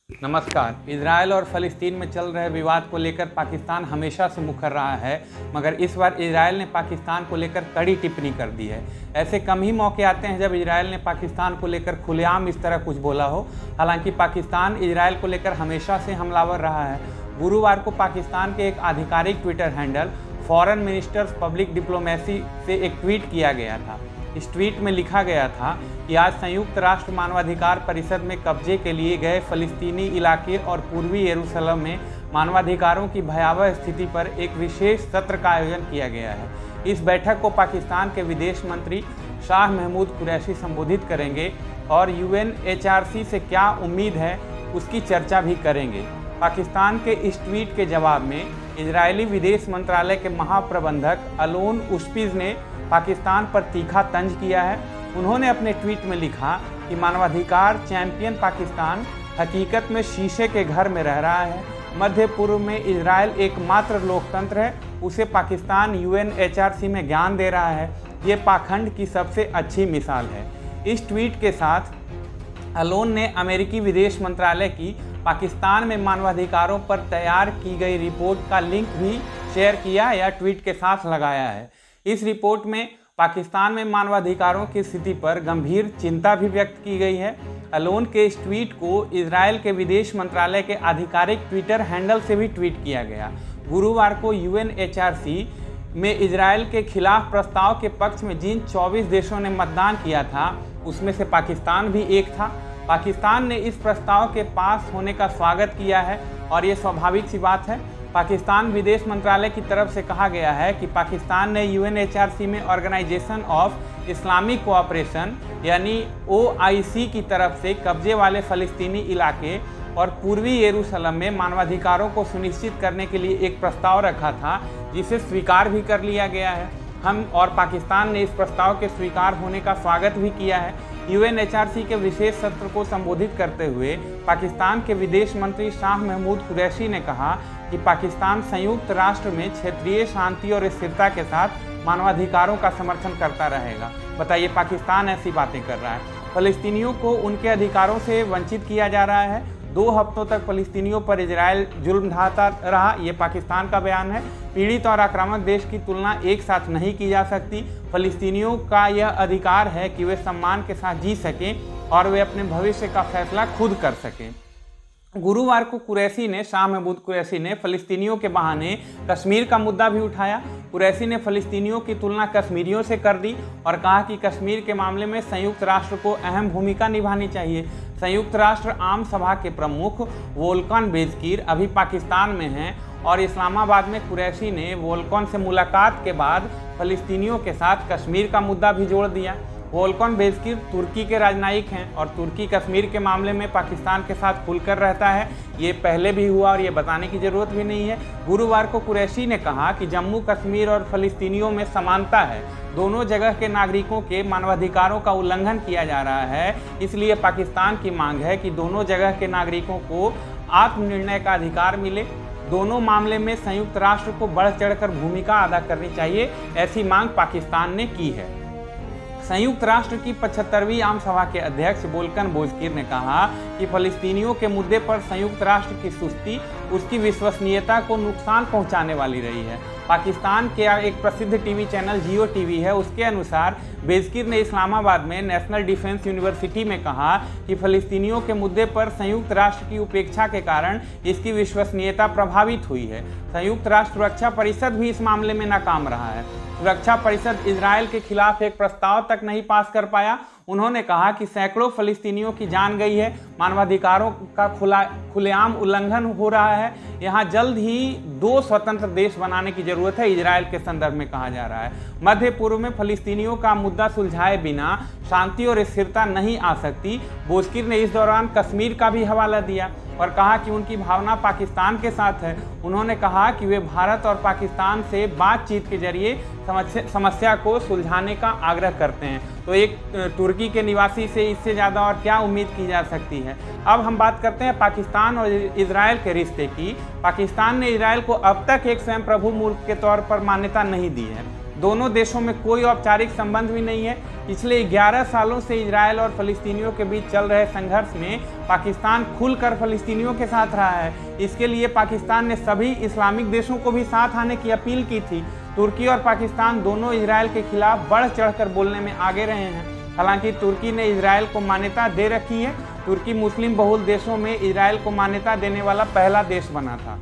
नमस्कार। इजरायल और फ़लस्तीन में चल रहे विवाद को लेकर पाकिस्तान हमेशा से मुखर रहा है, मगर इस बार इजरायल ने पाकिस्तान को लेकर कड़ी टिप्पणी कर दी है। ऐसे कम ही मौके आते हैं जब इजरायल ने पाकिस्तान को लेकर खुलेआम इस तरह कुछ बोला हो। हालांकि पाकिस्तान इजरायल को लेकर हमेशा से हमलावर रहा है। गुरुवार को पाकिस्तान के एक आधिकारिक Twitter handle foreign ministers public diplomacy से एक ट्वीट किया गया था। इस ट्वीट में लिखा गया था कि आज संयुक्त राष्ट्र मानवाधिकार परिषद में कब्जे के लिए गए फ़लस्तीनी इलाके और पूर्वी यरूशलेम में मानवाधिकारों की भयावह स्थिति पर एक विशेष सत्र का आयोजन किया गया है। इस बैठक को पाकिस्तान के विदेश मंत्री शाह महमूद कुरैशी संबोधित करेंगे और UNHRC से क्या उम्मीद है उसकी चर्चा भी करेंगे। पाकिस्तान के इस ट्वीट के जवाब में इजरायली विदेश मंत्रालय के महाप्रबंधक अलोन उश्पिज ने पाकिस्तान पर तीखा तंज किया है। उन्होंने अपने ट्वीट में लिखा कि मानवाधिकार चैंपियन पाकिस्तान हकीकत में शीशे के घर में रह रहा है। मध्य पूर्व में इजरायल एकमात्र लोकतंत्र है, उसे पाकिस्तान UNHRC में ज्ञान दे रहा है। ये पाखंड की सबसे अच्छी मिसाल है। इस ट्वीट के साथ अलोन ने अमेरिकी विदेश मंत्रालय की पाकिस्तान में मानवाधिकारों पर तैयार की गई रिपोर्ट का लिंक भी शेयर किया या ट्वीट के साथ लगाया है। इस रिपोर्ट में पाकिस्तान में मानवाधिकारों की स्थिति पर गंभीर चिंता भी व्यक्त की गई है। अलोन के इस ट्वीट को इजरायल के विदेश मंत्रालय के आधिकारिक ट्विटर हैंडल से भी ट्वीट किया गया। गुरुवार को UNHRC में इजरायल के खिलाफ प्रस्ताव के पक्ष में जिन 24 देशों ने मतदान किया था उसमें से पाकिस्तान भी एक था। पाकिस्तान ने इस प्रस्ताव के पास होने का स्वागत किया है और ये स्वाभाविक सी बात है। पाकिस्तान विदेश मंत्रालय की तरफ से कहा गया है कि पाकिस्तान ने UNHRC में ऑर्गेनाइजेशन ऑफ इस्लामिक कोऑपरेशन यानी OIC की तरफ से कब्जे वाले फ़लस्तीनी इलाके और पूर्वी यरूशलेम में मानवाधिकारों को सुनिश्चित करने के लिए एक प्रस्ताव रखा था, जिसे स्वीकार भी कर लिया गया है। हम और पाकिस्तान ने इस प्रस्ताव के स्वीकार होने का स्वागत भी किया है। UNHRC के विशेष सत्र को संबोधित करते हुए पाकिस्तान के विदेश मंत्री शाह महमूद कुरैशी ने कहा कि पाकिस्तान संयुक्त राष्ट्र में क्षेत्रीय शांति और स्थिरता के साथ मानवाधिकारों का समर्थन करता रहेगा। बताइए, पाकिस्तान ऐसी बातें कर रहा है। फ़लस्तीनियों को उनके अधिकारों से वंचित किया जा रहा है। 2 हफ्तों तक फ़लस्तीनियों पर इजरायल जुल्म ढाता रहा, ये पाकिस्तान का बयान है। पीड़ित और आक्रामक देश की तुलना एक साथ नहीं की जा सकती। फ़लस्तीनियों का यह अधिकार है कि वे सम्मान के साथ जी सकें और वे अपने भविष्य का फैसला खुद कर सकें। गुरुवार को शाह महमूद कुरैशी ने फ़लस्तीनियों के बहाने कश्मीर का मुद्दा भी उठाया। कुरैशी ने फ़लस्तीनियों की तुलना कश्मीरियों से कर दी और कहा कि कश्मीर के मामले में संयुक्त राष्ट्र को अहम भूमिका निभानी चाहिए। संयुक्त राष्ट्र आम सभा के प्रमुख वोल्कन बेजकीर अभी पाकिस्तान में हैं और इस्लामाबाद में कुरैशी ने वोल्कन से मुलाकात के बाद फ़लस्तीनियों के साथ कश्मीर का मुद्दा भी जोड़ दिया। वोल्कन बेजकीर तुर्की के राजनयिक हैं और तुर्की कश्मीर के मामले में पाकिस्तान के साथ खुलकर रहता है। ये पहले भी हुआ और ये बताने की ज़रूरत भी नहीं है। गुरुवार को कुरैशी ने कहा कि जम्मू कश्मीर और फ़लस्तीनियों में समानता है। दोनों जगह के नागरिकों के मानवाधिकारों का उल्लंघन किया जा रहा है, इसलिए पाकिस्तान की मांग है कि दोनों जगह के नागरिकों को आत्मनिर्णय का अधिकार मिले। दोनों मामले में संयुक्त राष्ट्र को बढ़ चढ़कर भूमिका अदा करनी चाहिए, ऐसी मांग पाकिस्तान ने की है। संयुक्त राष्ट्र की 75वीं आम सभा के अध्यक्ष वोल्कन बेजकीर ने कहा कि फ़लस्तीनियों के मुद्दे पर संयुक्त राष्ट्र की सुस्ती उसकी विश्वसनीयता को नुकसान पहुंचाने वाली रही है। पाकिस्तान के एक प्रसिद्ध टीवी चैनल जियो टीवी है, उसके अनुसार बेजकीर ने इस्लामाबाद में नेशनल डिफेंस यूनिवर्सिटी में कहा कि फ़लस्तीनियों के मुद्दे पर संयुक्त राष्ट्र की उपेक्षा के कारण इसकी विश्वसनीयता प्रभावित हुई है। संयुक्त राष्ट्र सुरक्षा परिषद भी इस मामले में नाकाम रहा है। सुरक्षा परिषद इजरायल के खिलाफ एक प्रस्ताव तक नहीं पास कर पाया। उन्होंने कहा कि सैकड़ों फ़लस्तीनियों की जान गई है, मानवाधिकारों का खुलेआम उल्लंघन हो रहा है। यहाँ जल्द ही 2 स्वतंत्र देश बनाने की ज़रूरत है, इजरायल के संदर्भ में कहा जा रहा है। मध्य पूर्व में फ़लस्तीनियों का मुद्दा सुलझाए बिना शांति और स्थिरता नहीं आ सकती। बेजकीर ने इस दौरान कश्मीर का भी हवाला दिया और कहा कि उनकी भावना पाकिस्तान के साथ है। उन्होंने कहा कि वे भारत और पाकिस्तान से बातचीत के जरिए समस्या को सुलझाने का आग्रह करते हैं। तो एक तुर्की के निवासी से इससे ज़्यादा और क्या उम्मीद की जा सकती है। अब हम बात करते हैं पाकिस्तान और इजरायल के रिश्ते की। पाकिस्तान ने इजरायल को अब तक एक स्वयं प्रभु मुल्क के तौर पर मान्यता नहीं दी है। दोनों देशों में कोई औपचारिक संबंध भी नहीं है। पिछले 11 सालों से इजरायल और फ़लस्तीनियों के बीच चल रहे संघर्ष में पाकिस्तान खुलकर फ़लस्तीनियों के साथ रहा है। इसके लिए पाकिस्तान ने सभी इस्लामिक देशों को भी साथ आने की अपील की थी। तुर्की और पाकिस्तान दोनों इजरायल के खिलाफ बढ़ चढ़कर बोलने में आगे रहे हैं। हालांकि तुर्की ने इजरायल को मान्यता दे रखी है। तुर्की मुस्लिम बहुल देशों में इजरायल को मान्यता देने वाला पहला देश बना था।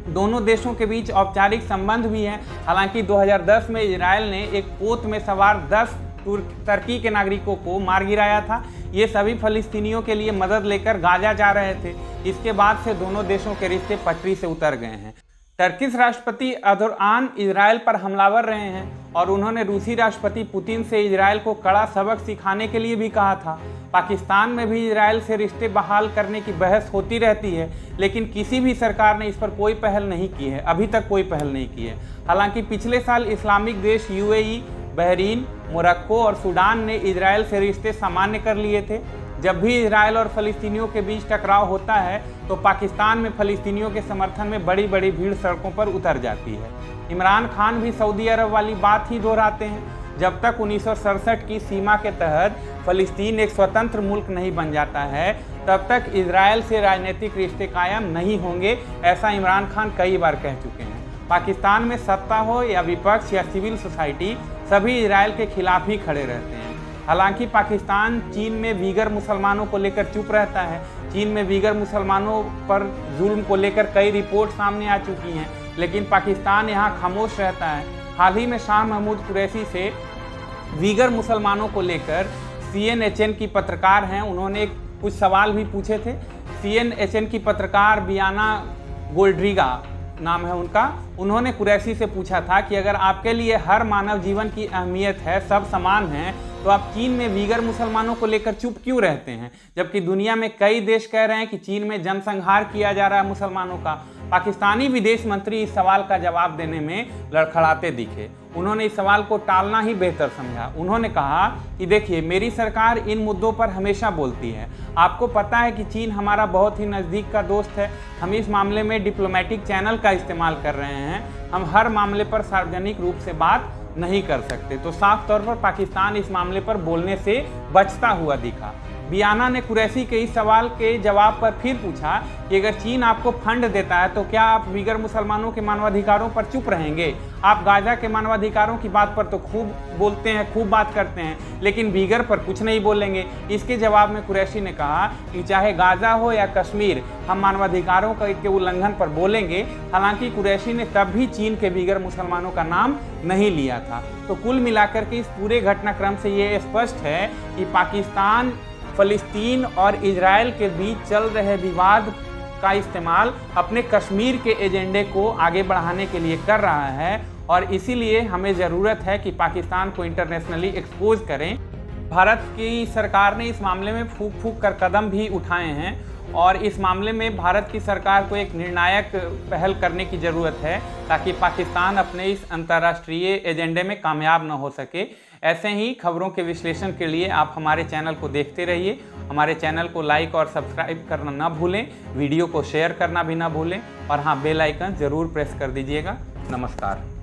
दोनों देशों के बीच औपचारिक संबंध भी हैं। हालांकि 2010 में इजरायल ने एक पोत में सवार 10 तुर्की के नागरिकों को मार गिराया था। ये सभी फ़लस्तीनियों के लिए मदद लेकर गाजा जा रहे थे। इसके बाद से दोनों देशों के रिश्ते पटरी से उतर गए हैं। टर्किश राष्ट्रपति एर्दोगान इजरायल पर हमलावर रहे हैं और उन्होंने रूसी राष्ट्रपति पुतिन से इजरायल को कड़ा सबक सिखाने के लिए भी कहा था। पाकिस्तान में भी इजरायल से रिश्ते बहाल करने की बहस होती रहती है, लेकिन किसी भी सरकार ने इस पर कोई पहल नहीं की है, अभी तक कोई पहल नहीं की है। हालांकि पिछले साल इस्लामिक देश यूएई, बहरीन, मोरक्को और सूडान ने इजरायल से रिश्ते सामान्य कर लिए थे। जब भी इजरायल और फ़लस्तीनियों के बीच टकराव होता है तो पाकिस्तान में फ़लस्तीनियों के समर्थन में बड़ी बड़ी भीड़ सड़कों पर उतर जाती है। इमरान खान भी सऊदी अरब वाली बात ही दोहराते हैं। जब तक 1967 की सीमा के तहत फ़लस्तीन एक स्वतंत्र मुल्क नहीं बन जाता है, तब तक इजरायल से राजनीतिक रिश्ते कायम नहीं होंगे, ऐसा इमरान खान कई बार कह चुके हैं। पाकिस्तान में सत्ता हो या विपक्ष या सिविल सोसाइटी, सभी इजरायल के खिलाफ ही खड़े रहते हैं। हालांकि पाकिस्तान चीन में वीगर मुसलमानों को लेकर चुप रहता है। चीन में वीगर मुसलमानों पर जुल्म को लेकर कई रिपोर्ट सामने आ चुकी हैं, लेकिन पाकिस्तान यहाँ खामोश रहता है। हाल ही में शाह महमूद कुरैशी से वीगर मुसलमानों को लेकर CNN की पत्रकार हैं, उन्होंने कुछ सवाल भी पूछे थे। CNN की पत्रकार बियाना गोल्ड्रिगा नाम है उनका, उन्होंने कुरैशी से पूछा था कि अगर आपके लिए हर मानव जीवन की अहमियत है, सब समान हैं, तो आप चीन में वीगर मुसलमानों को लेकर चुप क्यों रहते हैं, जबकि दुनिया में कई देश कह रहे हैं कि चीन में जनसंहार किया जा रहा है मुसलमानों का। पाकिस्तानी विदेश मंत्री इस सवाल का जवाब देने में लड़खड़ाते दिखे। उन्होंने इस सवाल को टालना ही बेहतर समझा। उन्होंने कहा कि देखिए, मेरी सरकार इन मुद्दों पर हमेशा बोलती है। आपको पता है कि चीन हमारा बहुत ही नज़दीक का दोस्त है। हम इस मामले में डिप्लोमेटिक चैनल का इस्तेमाल कर रहे हैं। हम हर मामले पर सार्वजनिक रूप से बात नहीं कर सकते। तो साफ तौर पर पाकिस्तान इस मामले पर बोलने से बचता हुआ दिखा। बियाना ने कुरैशी के इस सवाल के जवाब पर फिर पूछा कि अगर चीन आपको फंड देता है तो क्या आप वीगर मुसलमानों के मानवाधिकारों पर चुप रहेंगे? आप गाजा के मानवाधिकारों की बात पर तो खूब बोलते हैं, खूब बात करते हैं, लेकिन वीगर पर कुछ नहीं बोलेंगे। इसके जवाब में कुरैशी ने कहा कि चाहे गाजा हो या कश्मीर, हम मानवाधिकारों के उल्लंघन पर बोलेंगे। हालांकि कुरैशी ने तब भी चीन के वीगर मुसलमानों का नाम नहीं लिया था। तो कुल मिलाकर के इस पूरे घटनाक्रम से ये स्पष्ट है कि पाकिस्तान फ़लस्तीन और इजरायल के बीच चल रहे विवाद का इस्तेमाल अपने कश्मीर के एजेंडे को आगे बढ़ाने के लिए कर रहा है, और इसीलिए हमें ज़रूरत है कि पाकिस्तान को इंटरनेशनली एक्सपोज करें। भारत की सरकार ने इस मामले में फूंक फूंक कर कदम भी उठाए हैं, और इस मामले में भारत की सरकार को एक निर्णायक पहल करने की ज़रूरत है ताकि पाकिस्तान अपने इस अंतर्राष्ट्रीय एजेंडे में कामयाब न हो सके। ऐसे ही खबरों के विश्लेषण के लिए आप हमारे चैनल को देखते रहिए। हमारे चैनल को लाइक और सब्सक्राइब करना ना भूलें, वीडियो को शेयर करना भी ना भूलें, और हाँ, बेल आइकन ज़रूर प्रेस कर दीजिएगा। नमस्कार।